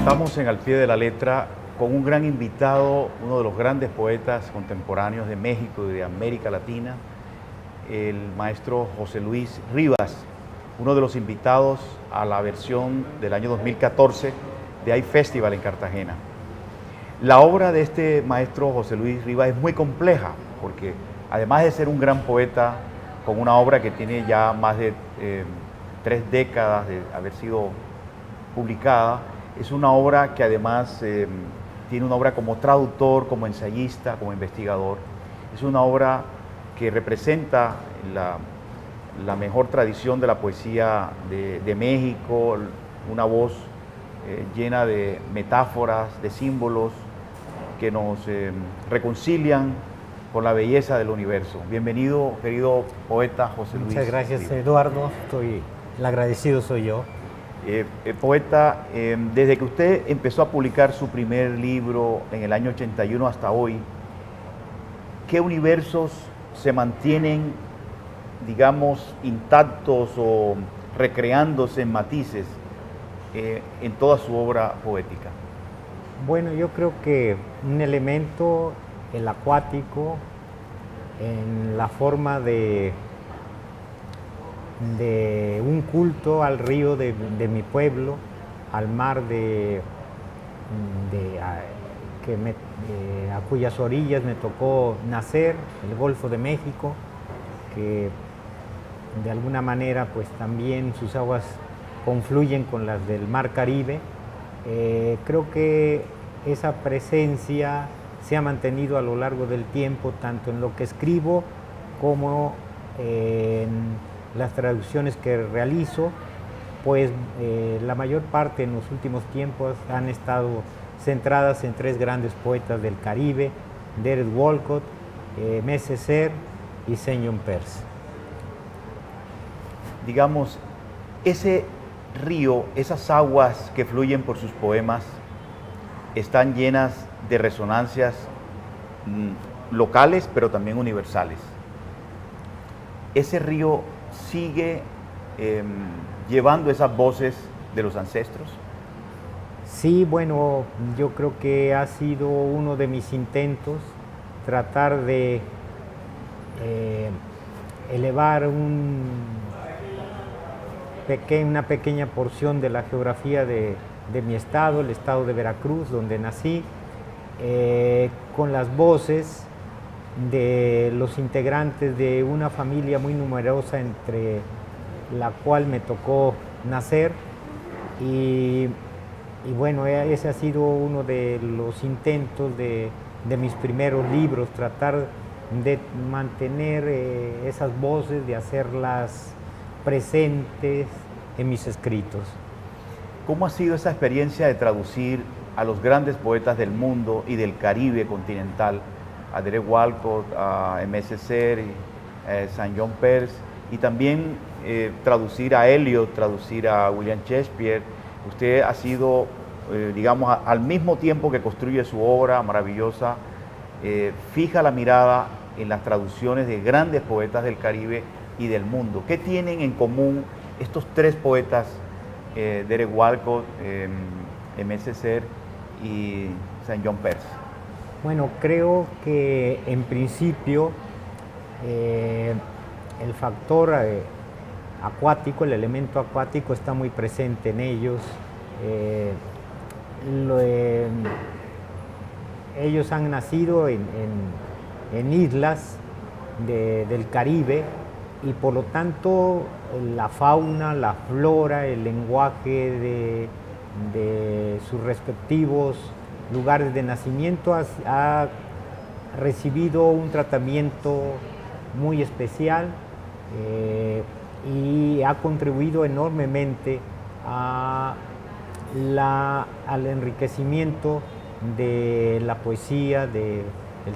Estamos en Al Pie de la Letra con un gran invitado, uno de los grandes poetas contemporáneos de México y de América Latina, el maestro José Luis Rivas, uno de los invitados a la versión del año 2014 de iFestival en Cartagena. La obra de este maestro José Luis Rivas es muy compleja porque además de ser un gran poeta con una obra que tiene ya más de 3 décadas de haber sido publicada, es una obra que además tiene una obra como traductor, como ensayista, como investigador. Es una obra que representa la mejor tradición de la poesía de México, una voz llena de metáforas, de símbolos que nos reconcilian con la belleza del universo. Bienvenido, querido poeta José Luis. Muchas gracias, Eduardo. El agradecido soy yo. Poeta, desde que usted empezó a publicar su primer libro en el año 81 hasta hoy, ¿qué universos se mantienen, digamos, intactos o recreándose en matices en toda su obra poética? Bueno, yo creo que un elemento, el acuático, en la forma de un culto al río de mi pueblo, al mar a cuyas orillas me tocó nacer, el Golfo de México, que de alguna manera pues también sus aguas confluyen con las del Mar Caribe. Creo que esa presencia se ha mantenido a lo largo del tiempo, tanto en lo que escribo como en las traducciones que realizo, pues la mayor parte en los últimos tiempos han estado centradas en 3 grandes poetas del Caribe, Derek Walcott, Mese Ser y Saint-John Perse. Digamos, ese río, esas aguas que fluyen por sus poemas, están llenas de resonancias locales, pero también universales. Ese río sigue llevando esas voces de los ancestros. Sí, bueno, yo creo que ha sido uno de mis intentos tratar de elevar una pequeña porción de la geografía de mi estado, el estado de Veracruz, donde nací, con las voces de los integrantes de una familia muy numerosa entre la cual me tocó nacer y bueno, ese ha sido uno de los intentos de mis primeros libros, tratar de mantener esas voces, de hacerlas presentes en mis escritos. ¿Cómo ha sido esa experiencia de traducir a los grandes poetas del mundo y del Caribe continental, a Derek Walcott, a Mese Ser, a Saint-John Perse, y también traducir a Eliot, traducir a William Shakespeare? Usted ha sido, digamos, al mismo tiempo que construye su obra maravillosa, fija la mirada en las traducciones de grandes poetas del Caribe y del mundo. ¿Qué tienen en común estos 3 poetas, Derek Walcott, Mese Ser y Saint-John Perse? Bueno, creo que en principio el factor acuático, el elemento acuático está muy presente en ellos. Ellos han nacido en islas del Caribe y por lo tanto la fauna, la flora, el lenguaje de sus respectivos lugares de nacimiento ha recibido un tratamiento muy especial y ha contribuido enormemente al enriquecimiento de la poesía del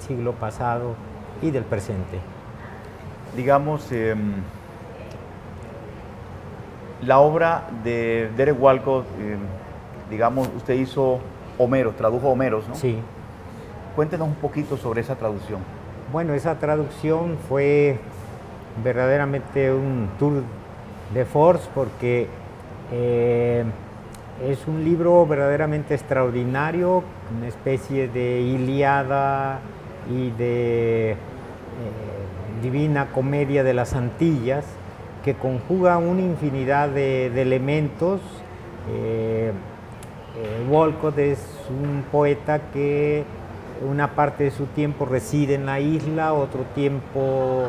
siglo pasado y del presente. Digamos, la obra de Derek Walcott, digamos, usted hizo Homeros, tradujo Homeros, ¿no? Sí. Cuéntenos un poquito sobre esa traducción. Bueno, esa traducción fue verdaderamente un tour de force porque Es un libro verdaderamente extraordinario, una especie de Ilíada y de Divina Comedia de las Antillas, que conjuga una infinidad de elementos. Walcott es un poeta que una parte de su tiempo reside en la isla, otro tiempo,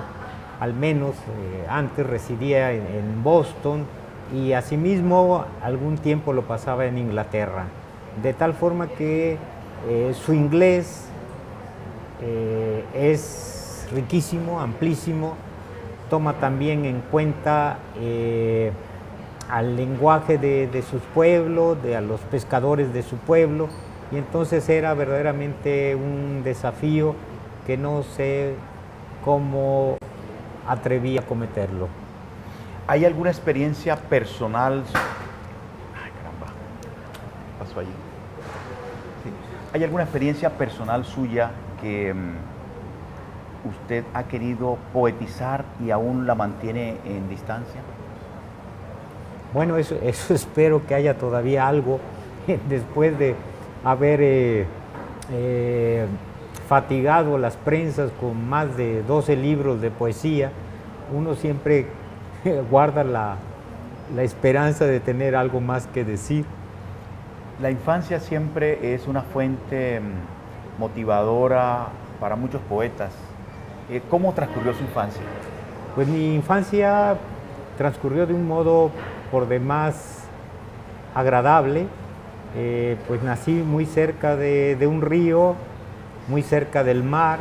al menos antes, residía en Boston, y asimismo algún tiempo lo pasaba en Inglaterra, de tal forma que su inglés es riquísimo, amplísimo, toma también en cuenta al lenguaje de sus pueblos, a los pescadores de su pueblo, y entonces era verdaderamente un desafío que no sé cómo atreví a cometerlo. ¿Hay alguna experiencia personal? Ay, caramba, ¿qué pasó allí? Sí. ¿Hay alguna experiencia personal suya que usted ha querido poetizar y aún la mantiene en distancia? Bueno, eso espero que haya todavía algo después de haber fatigado las prensas con más de 12 libros de poesía. Uno siempre guarda la esperanza de tener algo más que decir. La infancia siempre es una fuente motivadora para muchos poetas. ¿Cómo transcurrió su infancia? Pues mi infancia transcurrió de un modo por demás agradable. Pues nací muy cerca de un río, muy cerca del mar,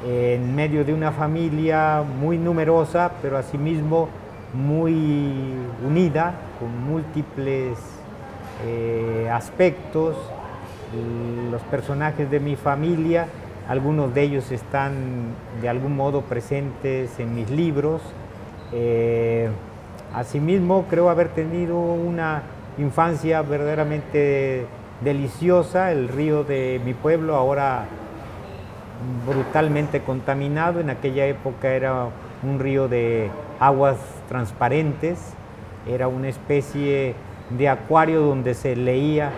en medio de una familia muy numerosa, pero asimismo muy unida, con múltiples aspectos. Los personajes de mi familia, algunos de ellos están de algún modo presentes en mis libros. Asimismo, creo haber tenido una infancia verdaderamente deliciosa. El río de mi pueblo, ahora brutalmente contaminado, en aquella época era un río de aguas transparentes, era una especie de acuario donde se leía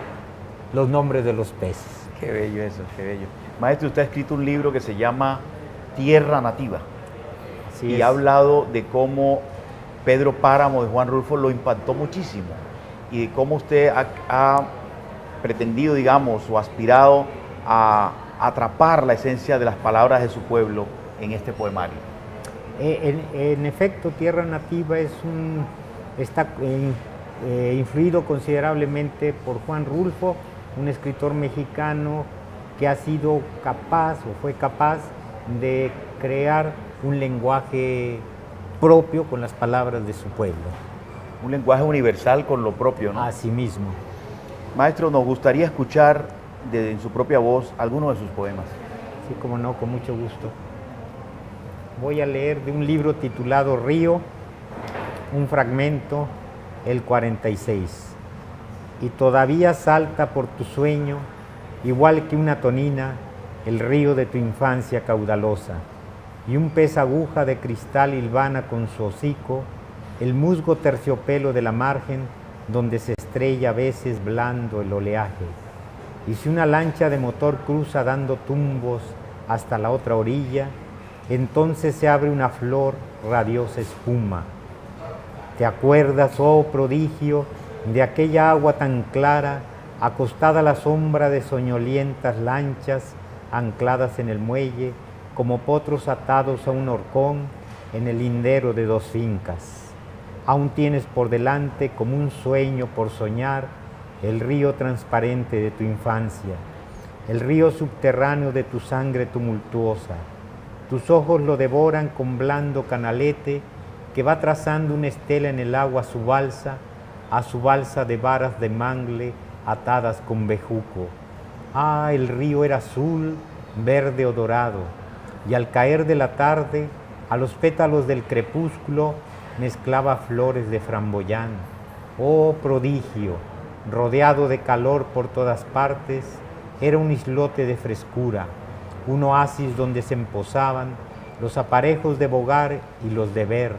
los nombres de los peces. Qué bello eso, qué bello. Maestro, usted ha escrito un libro que se llama Tierra Nativa. Así y es. ha hablado de cómo Pedro Páramo de Juan Rulfo lo impactó muchísimo y de cómo usted ha pretendido, digamos, o aspirado a atrapar la esencia de las palabras de su pueblo en este poemario. En efecto, Tierra Nativa está influido considerablemente por Juan Rulfo, un escritor mexicano que ha sido capaz o fue capaz de crear un lenguaje propio con las palabras de su pueblo. Un lenguaje universal con lo propio, ¿no? Así mismo. Maestro, nos gustaría escuchar en su propia voz algunos de sus poemas. Sí, como no, con mucho gusto. Voy a leer de un libro titulado Río, un fragmento, el 46. Y todavía salta por tu sueño, igual que una tonina, el río de tu infancia caudalosa, y un pez aguja de cristal hilvana con su hocico, el musgo terciopelo de la margen, donde se estrella a veces blando el oleaje. Y si una lancha de motor cruza dando tumbos hasta la otra orilla, entonces se abre una flor radiosa espuma. ¿Te acuerdas, oh prodigio, de aquella agua tan clara, acostada a la sombra de soñolientas lanchas ancladas en el muelle, como potros atados a un horcón en el lindero de dos fincas? Aún tienes por delante, como un sueño por soñar, el río transparente de tu infancia, el río subterráneo de tu sangre tumultuosa. Tus ojos lo devoran con blando canalete que va trazando una estela en el agua a su balsa de varas de mangle atadas con bejuco. Ah, el río era azul, verde o dorado, y al caer de la tarde, a los pétalos del crepúsculo, mezclaba flores de framboyán. Oh prodigio, rodeado de calor por todas partes, era un islote de frescura, un oasis donde se emposaban los aparejos de bogar y los de ver.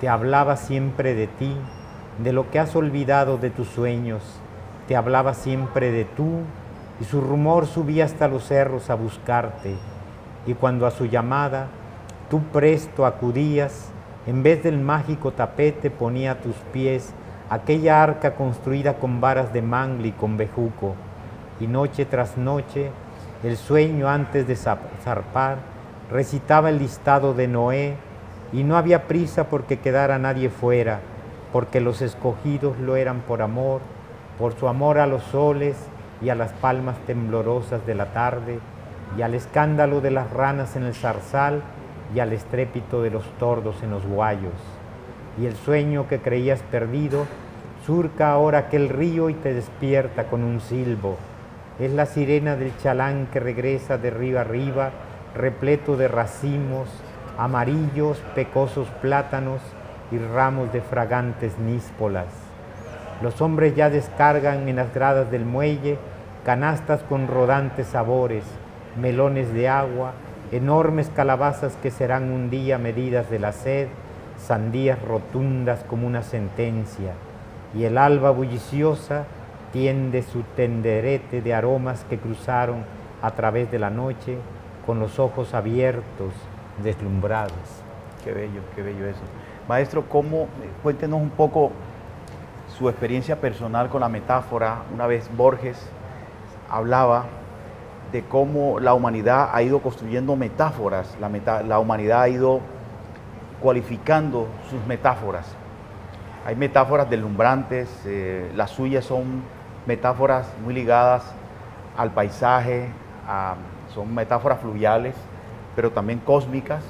Te hablaba siempre de ti, de lo que has olvidado de tus sueños. Te hablaba siempre de tú, y su rumor subía hasta los cerros a buscarte. Y cuando a su llamada tú presto acudías, en vez del mágico tapete ponía a tus pies aquella arca construida con varas de mangle y con bejuco. Y noche tras noche, el sueño antes de zarpar recitaba el listado de Noé, y no había prisa porque quedara nadie fuera, porque los escogidos lo eran por su amor a los soles y a las palmas temblorosas de la tarde, y al escándalo de las ranas en el zarzal, y al estrépito de los tordos en los guayos. Y el sueño que creías perdido surca ahora aquel río y te despierta con un silbo. Es la sirena del Chalán que regresa de río arriba, repleto de racimos, amarillos, pecosos plátanos y ramos de fragantes níspolas. Los hombres ya descargan en las gradas del muelle canastas con rodantes sabores, melones de agua, enormes calabazas que serán un día medidas de la sed, sandías rotundas como una sentencia, y el alba bulliciosa tiende su tenderete de aromas que cruzaron a través de la noche con los ojos abiertos, deslumbrados. Qué bello eso. Maestro, cuéntenos un poco su experiencia personal con la metáfora. Una vez Borges hablaba de cómo la humanidad ha ido construyendo metáforas, la humanidad ha ido cualificando sus metáforas. Hay metáforas deslumbrantes, las suyas son metáforas muy ligadas al paisaje, son metáforas fluviales, pero también cósmicas,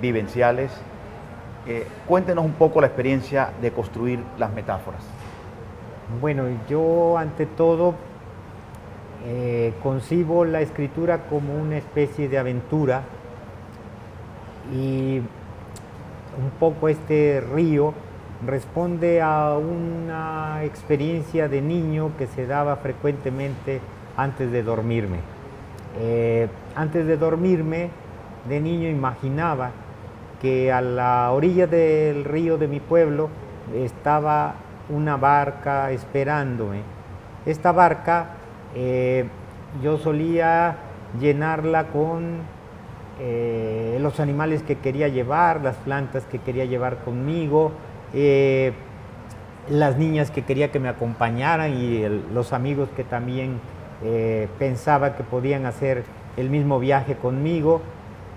vivenciales. Cuéntenos un poco la experiencia de construir las metáforas. Bueno, yo ante todo concibo la escritura como una especie de aventura, y un poco este río responde a una experiencia de niño que se daba frecuentemente antes de dormirme. Antes de dormirme, de niño imaginaba que a la orilla del río de mi pueblo estaba una barca esperándome. Esta barca yo solía llenarla con los animales que quería llevar, las plantas que quería llevar conmigo, las niñas que quería que me acompañaran y los amigos que también pensaba que podían hacer el mismo viaje conmigo.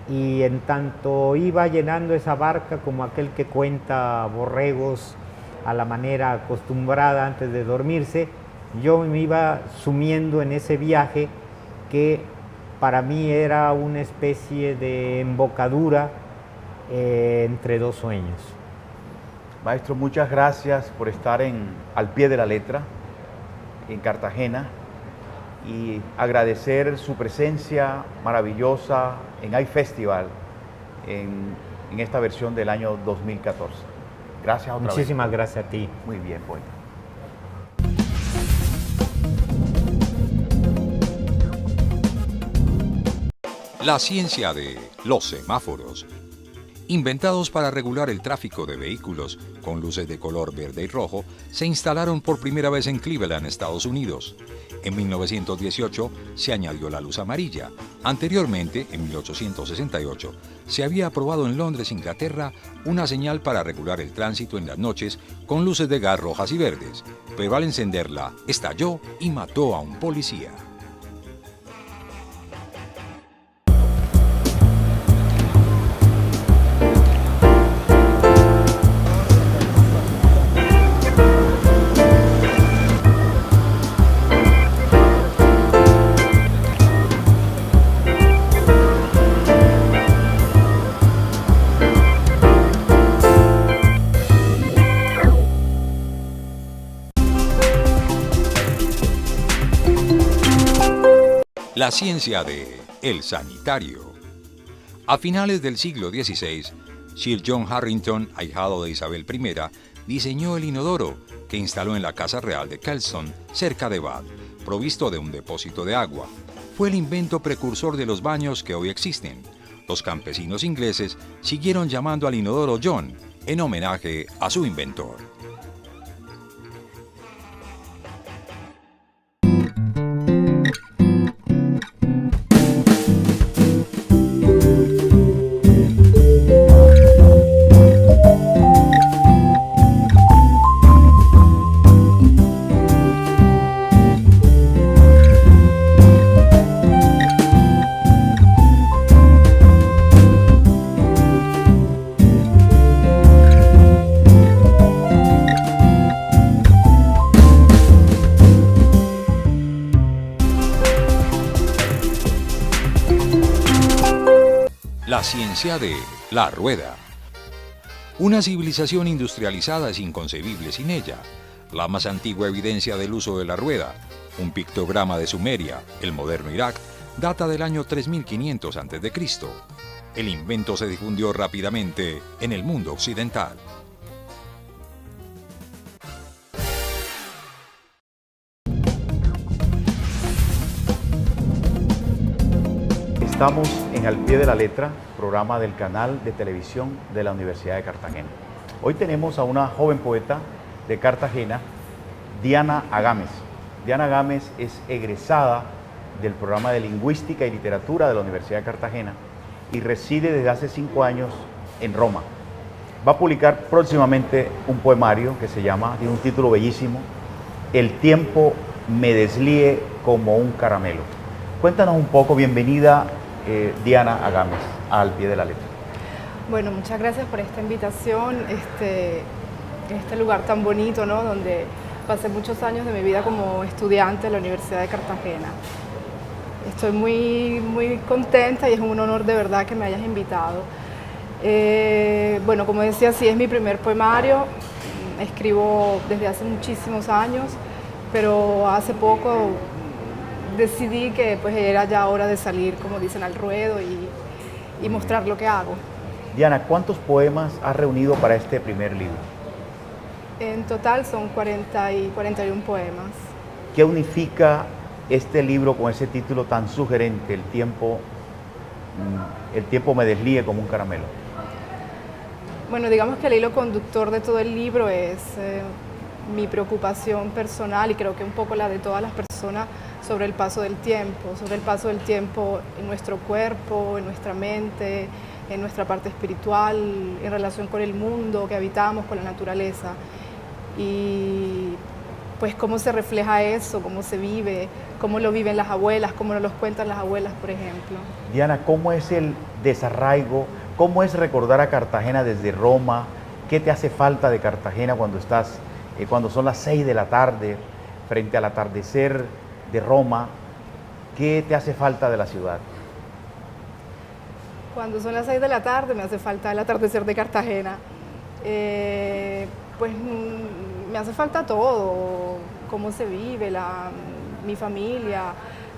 Y en tanto iba llenando esa barca como aquel que cuenta borregos a la manera acostumbrada antes de dormirse, yo me iba sumiendo en ese viaje que para mí era una especie de embocadura entre dos sueños. Maestro, muchas gracias por estar al pie de la letra en Cartagena y agradecer su presencia maravillosa en iFestival en esta versión del año 2014. Gracias otra vez. Muchísimas gracias a ti. Muy bien, bueno. La ciencia de los semáforos. Inventados para regular el tráfico de vehículos con luces de color verde y rojo, se instalaron por primera vez en Cleveland, Estados Unidos. En 1918 se añadió la luz amarilla. Anteriormente, en 1868, se había aprobado en Londres, Inglaterra, una señal para regular el tránsito en las noches con luces de gas rojas y verdes, pero al encenderla estalló y mató a un policía. La ciencia de el sanitario. A finales del siglo XVI, Sir John Harrington, ahijado de Isabel I, diseñó el inodoro que instaló en la Casa Real de Kelson, cerca de Bath, provisto de un depósito de agua. Fue el invento precursor de los baños que hoy existen. Los campesinos ingleses siguieron llamando al inodoro John, en homenaje a su inventor. La ciencia de la rueda. Una civilización industrializada es inconcebible sin ella. La más antigua evidencia del uso de la rueda, un pictograma de Sumeria, el moderno Irak, data del año 3500 a.C. El invento se difundió rápidamente en el mundo occidental. Estamos en Al Pie de la Letra, programa del canal de televisión de la Universidad de Cartagena. Hoy tenemos a una joven poeta de Cartagena, Diana Agames. Diana Agames es egresada del programa de Lingüística y Literatura de la Universidad de Cartagena y reside desde hace 5 años en Roma. Va a publicar próximamente un poemario que se llama, tiene un título bellísimo, El tiempo me deslíe como un caramelo. Cuéntanos un poco, bienvenida Diana Agames, a Al Pie de la Letra. Bueno, muchas gracias por esta invitación, este lugar tan bonito, ¿no? Donde pasé muchos años de mi vida como estudiante en la Universidad de Cartagena. Estoy muy contenta y es un honor de verdad que me hayas invitado. Bueno, como decía, sí es mi primer poemario, escribo desde hace muchísimos años, pero hace poco decidí que pues era ya hora de salir, como dicen, al ruedo y mostrar lo que hago. Diana, ¿cuántos poemas has reunido para este primer libro? En total son 40 y 41 poemas. ¿Qué unifica este libro con ese título tan sugerente, El tiempo me deslíe como un caramelo? Bueno, digamos que el hilo conductor de todo el libro es mi preocupación personal y creo que un poco la de todas las personas sobre el paso del tiempo en nuestro cuerpo, en nuestra mente, en nuestra parte espiritual, en relación con el mundo que habitamos, con la naturaleza. Y pues cómo se refleja eso, cómo se vive, cómo lo viven las abuelas, cómo nos lo cuentan las abuelas, por ejemplo. Diana, ¿cómo es el desarraigo? ¿Cómo es recordar a Cartagena desde Roma? ¿Qué te hace falta de Cartagena cuando son las 6 de la tarde, frente al atardecer de Roma? ¿Qué te hace falta de la ciudad? Cuando son las 6 de la tarde me hace falta el atardecer de Cartagena. Pues me hace falta todo, cómo se vive, mi familia,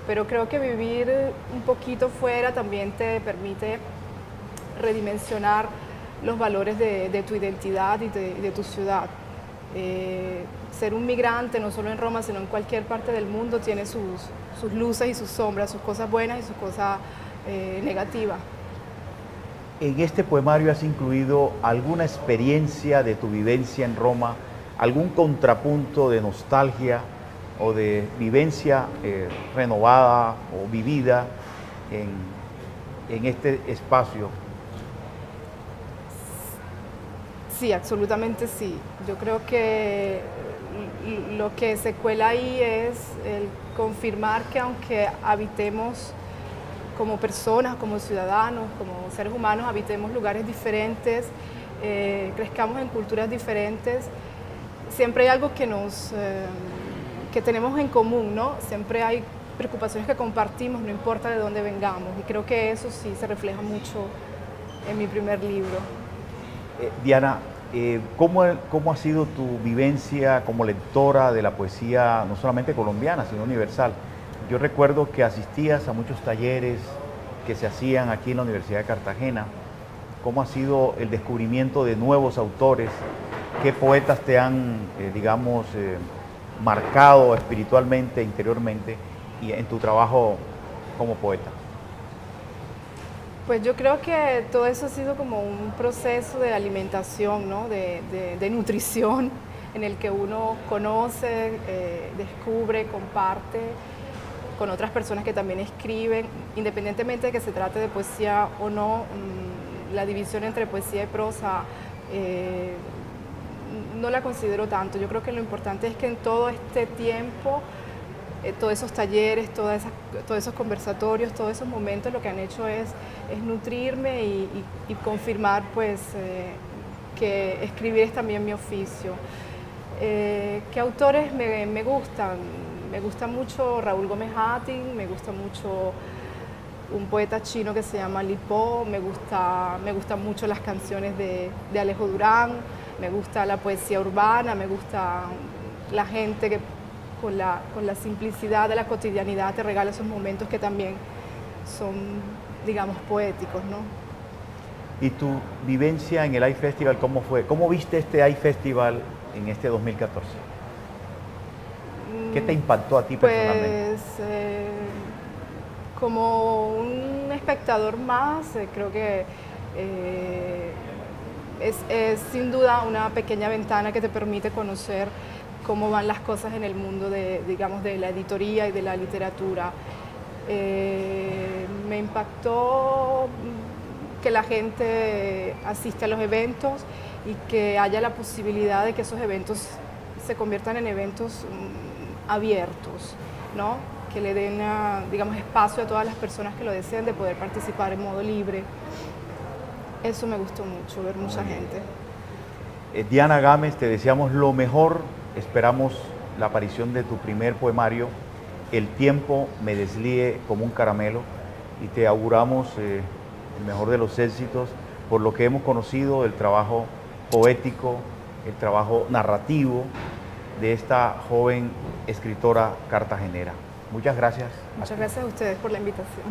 pero creo que vivir un poquito fuera también te permite redimensionar los valores de tu identidad y de tu ciudad. Ser un migrante, no solo en Roma, sino en cualquier parte del mundo, tiene sus luces y sus sombras, sus cosas buenas y sus cosas negativas. En este poemario has incluido alguna experiencia de tu vivencia en Roma, algún contrapunto de nostalgia o de vivencia renovada o vivida en este espacio. Sí, absolutamente sí. Yo creo que lo que se cuela ahí es el confirmar que aunque habitemos como personas, como ciudadanos, como seres humanos, habitemos lugares diferentes, crezcamos en culturas diferentes, siempre hay algo que tenemos en común, ¿no? Siempre hay preocupaciones que compartimos, no importa de dónde vengamos, y creo que eso sí se refleja mucho en mi primer libro. Diana, ¿cómo ha sido tu vivencia como lectora de la poesía, no solamente colombiana, sino universal? Yo recuerdo que asistías a muchos talleres que se hacían aquí en la Universidad de Cartagena. ¿Cómo ha sido el descubrimiento de nuevos autores? ¿Qué poetas te han, marcado espiritualmente, interiormente y en tu trabajo como poeta? Pues yo creo que todo eso ha sido como un proceso de alimentación, ¿no? de nutrición, en el que uno conoce, descubre, comparte con otras personas que también escriben, independientemente de que se trate de poesía o no. La división entre poesía y prosa no la considero tanto. Yo creo que lo importante es que en todo este tiempo, todos esos talleres, todos esos conversatorios, todos esos momentos, lo que han hecho es nutrirme y confirmar pues, que escribir es también mi oficio. ¿Qué autores me gustan? Me gusta mucho Raúl Gómez Attin, me gusta mucho un poeta chino que se llama Li Po, me gustan mucho las canciones de Alejo Durán, me gusta la poesía urbana, me gusta la gente que con la simplicidad de la cotidianidad te regala esos momentos que también son, digamos, poéticos, ¿no? ¿Y tu vivencia en el iFestival cómo fue? ¿Cómo viste este iFestival en este 2014? ¿Qué te impactó a ti personalmente? Pues como un espectador más, creo que es sin duda una pequeña ventana que te permite conocer cómo van las cosas en el mundo digamos, de la editoría y de la literatura. Me impactó que la gente asiste a los eventos y que haya la posibilidad de que esos eventos se conviertan en eventos abiertos, ¿no? Que le den, digamos, espacio a todas las personas que lo deseen de poder participar en modo libre. Eso me gustó mucho, ver mucha gente. Diana Gámez, te deseamos lo mejor. Esperamos la aparición de tu primer poemario, El tiempo me deslíe como un caramelo, y te auguramos el mejor de los éxitos por lo que hemos conocido, el trabajo poético, el trabajo narrativo de esta joven escritora cartagenera. Muchas gracias. Muchas gracias a ustedes por la invitación.